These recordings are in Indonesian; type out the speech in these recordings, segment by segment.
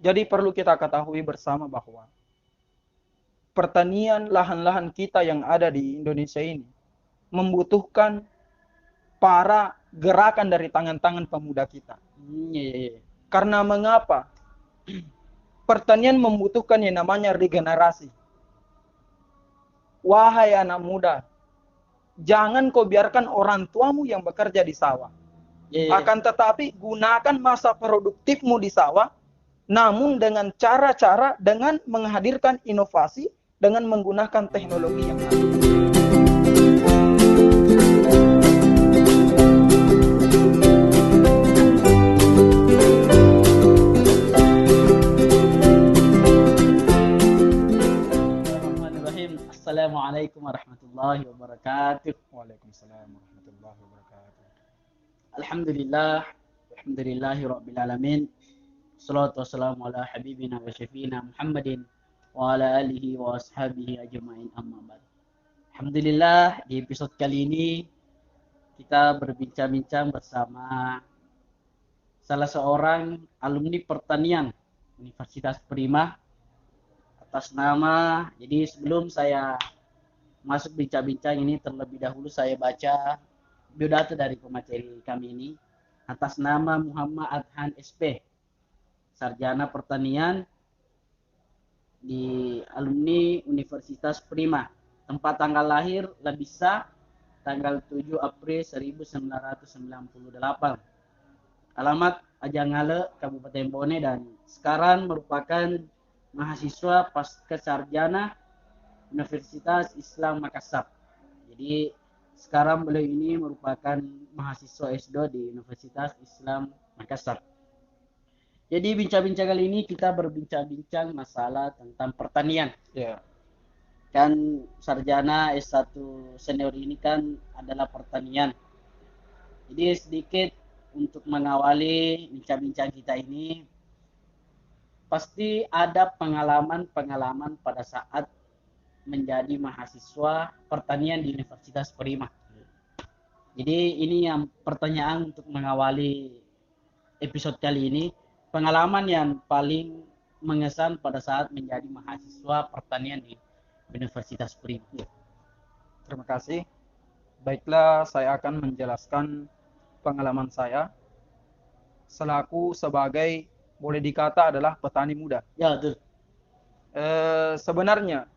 Jadi perlu kita ketahui bersama bahwa pertanian lahan-lahan kita yang ada di Indonesia ini membutuhkan para gerakan dari tangan-tangan pemuda kita. Iya, iya, iya. Karena mengapa? Pertanian membutuhkan yang namanya regenerasi. Wahai anak muda, jangan kau biarkan orang tuamu yang bekerja di sawah. Iya, iya. Akan tetapi gunakan masa produktifmu di sawah, namun dengan cara-cara dengan menghadirkan inovasi dengan menggunakan teknologi yang ada. Bismillahirrahmanirrahim. Assalamualaikum warahmatullahi wabarakatuh. Waalaikumsalam warahmatullahi wabarakatuh. Alhamdulillah, alhamdulillahi rabbil alamin. Wassalatu wassalamu ala habibina wa syafiina Muhammadin wa ala alihi wa ashabihi ajma'in, amma ba'd. Alhamdulillah, di episode kali ini kita berbincang-bincang bersama salah seorang alumni pertanian Universitas Prima atas nama. Jadi sebelum saya masuk bincang-bincang ini, terlebih dahulu saya baca biodata dari pemateri kami ini. Atas nama Muhammad Adhan SP, sarjana pertanian di alumni Universitas Prima. Tempat tanggal lahir Labisa, tanggal 7 April 1998. Alamat Ajangale, Kabupaten Bone, dan sekarang merupakan mahasiswa pasca sarjana Universitas Islam Makassar. Jadi sekarang beliau ini merupakan mahasiswa S2 di Universitas Islam Makassar. Jadi bincang-bincang kali ini kita berbincang-bincang masalah tentang pertanian. Ya. Kan sarjana S1 senior ini kan adalah pertanian. Jadi sedikit untuk mengawali bincang-bincang kita ini, pasti ada pengalaman-pengalaman pada saat menjadi mahasiswa pertanian di Universitas Prima. Jadi ini yang pertanyaan untuk mengawali episode kali ini, pengalaman yang paling mengesan pada saat menjadi mahasiswa pertanian di Universitas Prima. Terima kasih. Baiklah, saya akan menjelaskan pengalaman saya selaku sebagai boleh dikata adalah petani muda. Ya, betul. Sebenarnya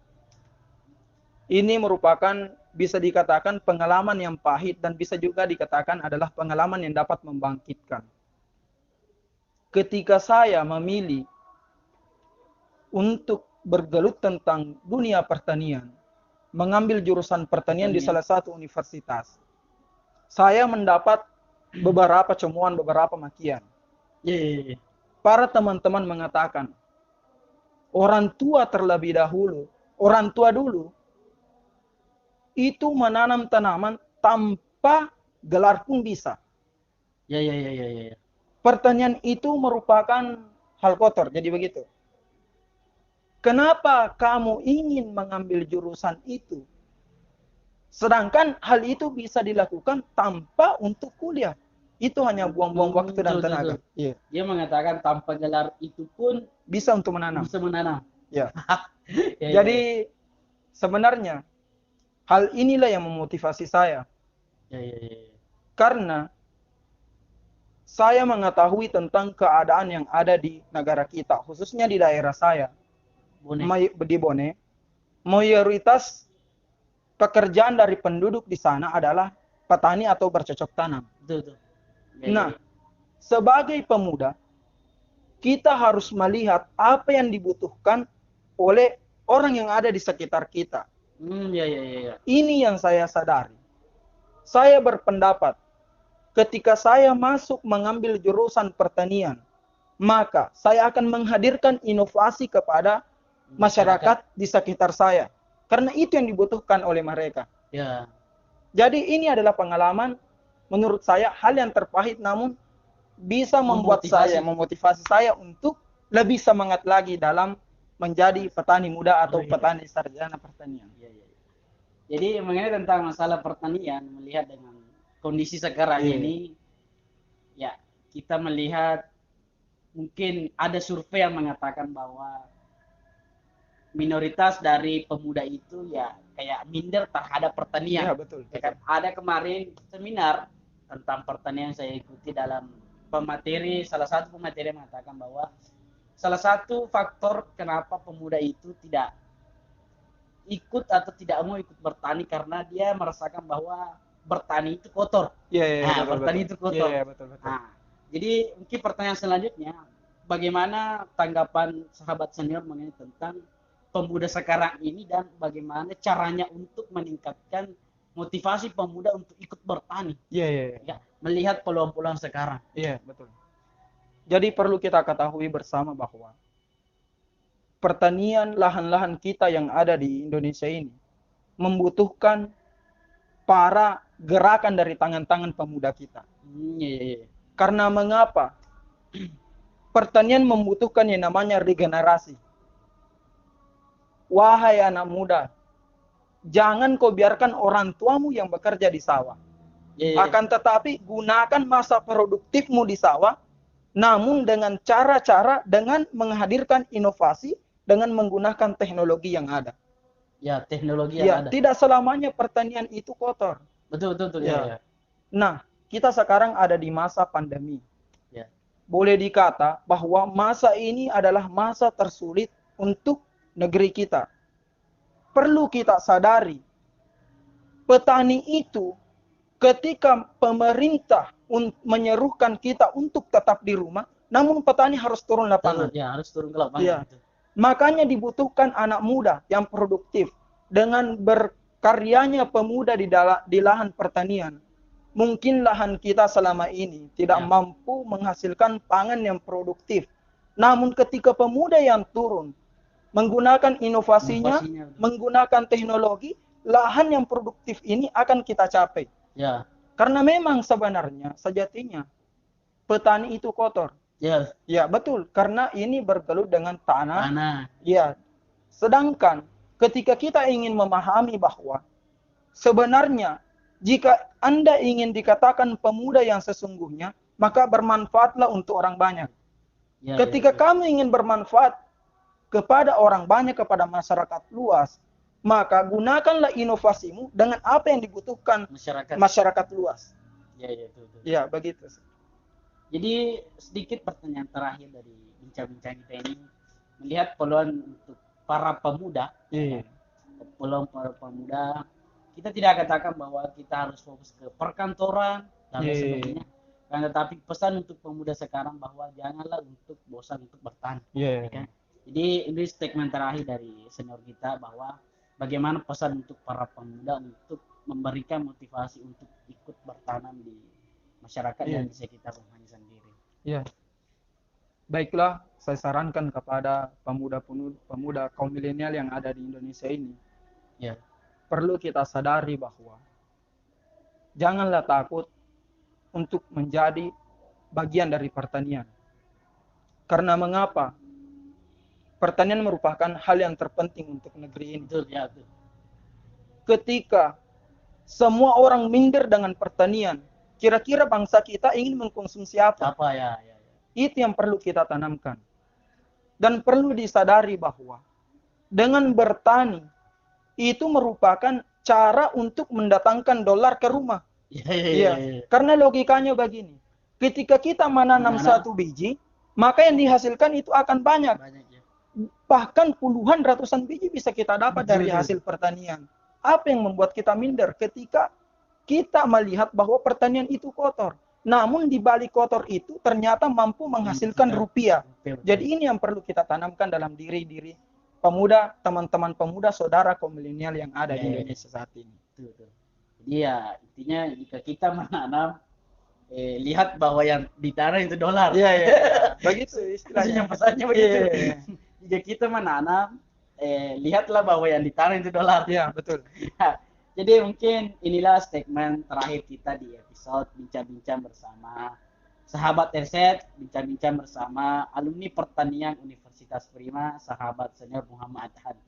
ini merupakan bisa dikatakan pengalaman yang pahit dan bisa juga dikatakan adalah pengalaman yang dapat membangkitkan. Ketika saya memilih untuk bergelut tentang dunia pertanian, mengambil jurusan pertanian di salah satu universitas, saya mendapat beberapa cemuan, beberapa makian. Para teman-teman mengatakan, orang tua terlebih dahulu, orang tua dulu, itu menanam tanaman tanpa gelar pun bisa. Ya. Pertanian itu merupakan hal kotor, jadi begitu. Kenapa kamu ingin mengambil jurusan itu? Sedangkan hal itu bisa dilakukan tanpa untuk kuliah. Itu hanya buang-buang waktu dan tenaga. Iya. Dia mengatakan tanpa gelar itu pun bisa untuk menanam. Bisa menanam. Ya. Jadi sebenarnya hal inilah yang memotivasi saya. Ya. Karena saya mengetahui tentang keadaan yang ada di negara kita, khususnya di daerah saya, di Bone. Mayoritas pekerjaan dari penduduk di sana adalah petani atau bercocok tanam. Betul. Nah, sebagai pemuda, kita harus melihat apa yang dibutuhkan oleh orang yang ada di sekitar kita. Ya. Ini yang saya sadari. Saya berpendapat, ketika saya masuk mengambil jurusan pertanian, maka saya akan menghadirkan inovasi kepada masyarakat di sekitar saya. Karena itu yang dibutuhkan oleh mereka. Ya. Jadi ini adalah pengalaman, menurut saya hal yang terpahit namun bisa membuat saya, memotivasi saya untuk lebih semangat lagi dalam menjadi petani muda atau petani sarjana pertanian. Ya. Jadi mengenai tentang masalah pertanian, melihat dengan kondisi sekarang ini, ya kita melihat mungkin ada survei yang mengatakan bahwa minoritas dari pemuda itu ya kayak minder terhadap pertanian. Iya, betul. Ya kan? Ada kemarin seminar tentang pertanian saya ikuti dalam salah satu pemateri mengatakan bahwa salah satu faktor kenapa pemuda itu tidak ikut atau tidak mau ikut bertani karena dia merasakan bahwa bertani itu kotor. Iya, iya, Nah, betul, bertani betul. itu kotor. Iya, betul, betul. Nah, jadi mungkin pertanyaan selanjutnya, bagaimana tanggapan sahabat senior mengenai tentang pemuda sekarang ini dan bagaimana caranya untuk meningkatkan motivasi pemuda untuk ikut bertani? Iya, iya, iya. Ya, melihat peluang-peluang sekarang. Iya, betul. Jadi perlu kita ketahui bersama bahwa pertanian lahan-lahan kita yang ada di Indonesia ini membutuhkan para gerakan dari tangan-tangan pemuda kita. Iya, iya, iya. Karena mengapa? Pertanian membutuhkan yang namanya regenerasi. Wahai anak muda, jangan kau biarkan orang tuamu yang bekerja di sawah. Iya, iya. Akan tetapi gunakan masa produktifmu di sawah, namun dengan cara-cara dengan menghadirkan inovasi dengan menggunakan teknologi yang ada. Ya, teknologi yang Ya, ada. tidak selamanya pertanian itu kotor. Betul, betul, betul. Ya. Ya, ya. Nah, kita sekarang ada di masa pandemi. Ya. Boleh dikata bahwa masa ini adalah masa tersulit untuk negeri kita. Perlu kita sadari, petani itu ketika pemerintah menyerukan kita untuk tetap di rumah, namun petani harus turun lapangan. Ya, harus turun ke lapangan. Ya. Makanya dibutuhkan anak muda yang produktif. Dengan berkaryanya pemuda di lahan pertanian, mungkin lahan kita selama ini tidak mampu menghasilkan pangan yang produktif. Namun ketika pemuda yang turun, menggunakan inovasinya, menggunakan teknologi, lahan yang produktif ini akan kita capai. Ya. Karena memang sebenarnya sejatinya petani itu kotor. Ya. Ya, betul. Karena ini bergelut dengan tanah. Ya. Sedangkan ketika kita ingin memahami bahwa sebenarnya jika Anda ingin dikatakan pemuda yang sesungguhnya, maka bermanfaatlah untuk orang banyak. Ya, ketika kamu ingin bermanfaat kepada orang banyak, kepada masyarakat luas, maka gunakanlah inovasimu dengan apa yang dibutuhkan masyarakat luas. Ya, begitu. Jadi sedikit pertanyaan terakhir dari bincang-bincang kita ini, melihat peluang untuk para pemuda, peluang para pemuda, kita tidak katakan bahwa kita harus fokus ke perkantoran dan sebagainya, kan, tetapi pesan untuk pemuda sekarang bahwa janganlah untuk bosan untuk bertani. Kan? Jadi ini statement terakhir dari senior kita bahwa bagaimana pesan untuk para pemuda untuk memberikan motivasi untuk ikut bertanam di masyarakat dan di sekitar rumahnya sendiri. Ya, baiklah, saya sarankan kepada pemuda kaum milenial yang ada di Indonesia ini, perlu kita sadari bahwa janganlah takut untuk menjadi bagian dari pertanian. Karena mengapa? Pertanian merupakan hal yang terpenting untuk negeri ini. Ketika semua orang minder dengan pertanian, kira-kira bangsa kita ingin mengkonsumsi apa? Itu yang perlu kita tanamkan. Dan perlu disadari bahwa dengan bertani itu merupakan cara untuk mendatangkan dolar ke rumah. Karena logikanya begini. Ketika kita menanam satu biji, maka yang dihasilkan itu akan banyak. Bahkan puluhan, ratusan biji bisa kita dapat dari hasil pertanian. Apa yang membuat kita minder ketika kita melihat bahwa pertanian itu kotor. Namun di balik kotor itu ternyata mampu menghasilkan rupiah. Jadi ini yang perlu kita tanamkan dalam diri pemuda, teman-teman pemuda, saudara kaum milenial yang ada di Indonesia saat ini. Jadi ya intinya jika kita menanam, lihat bahwa yang ditanam itu dolar. Begitu istilahnya. Pesannya begitu. Jika kita menanam, lihatlah bahwa yang ditanam itu dolar. Iya, betul. Jadi mungkin inilah statement terakhir kita di episode bincang-bincang bersama sahabat RZ, bincang-bincang bersama alumni pertanian Universitas Prima, sahabat senior Muhammad Adhan.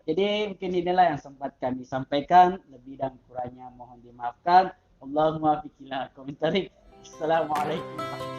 Jadi mungkin inilah yang sempat kami sampaikan, lebih dan kurangnya mohon dimaafkan. Allahumma biqila komentari. Assalamualaikum.